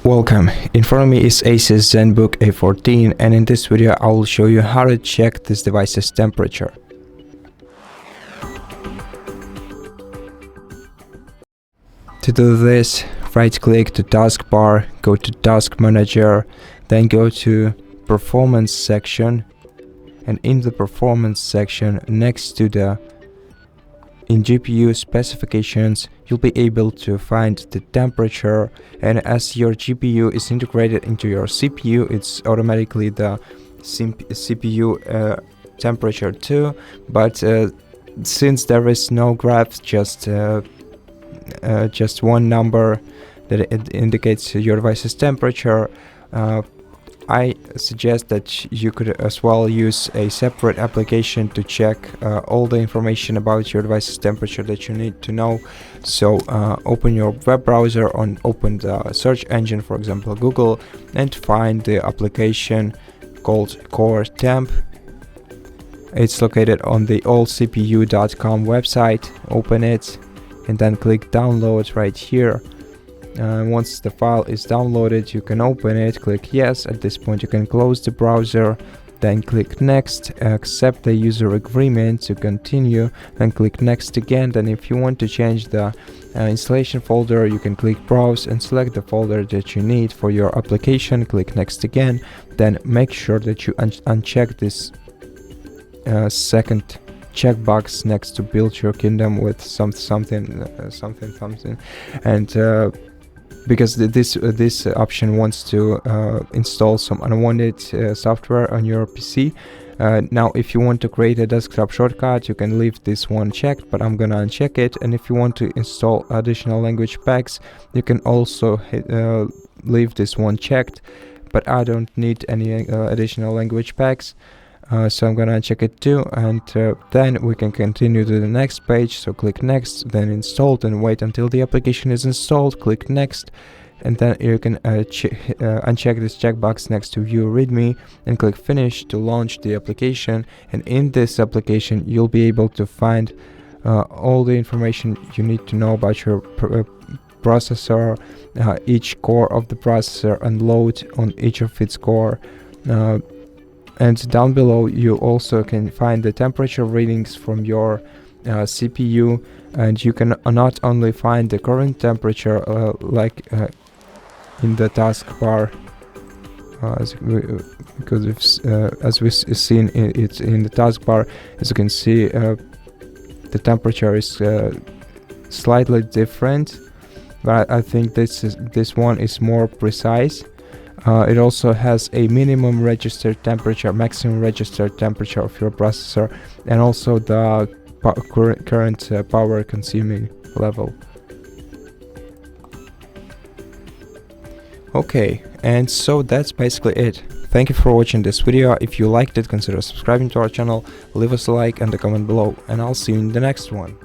Welcome, in front of me is ASUS ZenBook A14, and in this video I will show you how to check this device's temperature. To do this, right click to taskbar, go to Task Manager, then go to Performance section, and in the Performance section next to the in GPU specifications, you'll be able to find the temperature, and as your GPU is integrated into your CPU, it's automatically the CPU temperature too. But since there is no graph, just one number that it indicates your device's temperature, I suggest that you could as well use a separate application to check all the information about your device's temperature that you need to know. So open your web browser, open the search engine, for example Google, and find the application called Core Temp. It's located on the allcpu.com website. Open it and then click download right here. Once the file is downloaded, you can open it, click yes. At this point you can close the browser, then click next, accept the user agreement to continue, then click next again. Then if you want to change the installation folder, you can click browse and select the folder that you need for your application, click next again. Then make sure that you uncheck this second checkbox next to build your kingdom with something, and because this option wants to install some unwanted software on your PC. Now if you want to create a desktop shortcut, you can leave this one checked, but I'm gonna uncheck it. And if you want to install additional language packs, you can also leave this one checked, but I don't need any additional language packs. So I'm gonna uncheck it too, and then we can continue to the next page. So click next, then installed, and wait until the application is installed. Click next, and then you can uncheck this checkbox next to view readme and click finish to launch the application. And in this application you'll be able to find all the information you need to know about your processor, each core of the processor, and load on each of its core. And down below you also can find the temperature readings from your CPU, and you can not only find the current temperature like in the taskbar, as we've seen it's in the taskbar. As you can see, the temperature is slightly different, but I think this one is more precise. It also has a minimum registered temperature, maximum registered temperature of your processor, and also the current power consuming level. Okay, and so that's basically it. Thank you for watching this video. If you liked it, consider subscribing to our channel, leave us a like and a comment below, and I'll see you in the next one.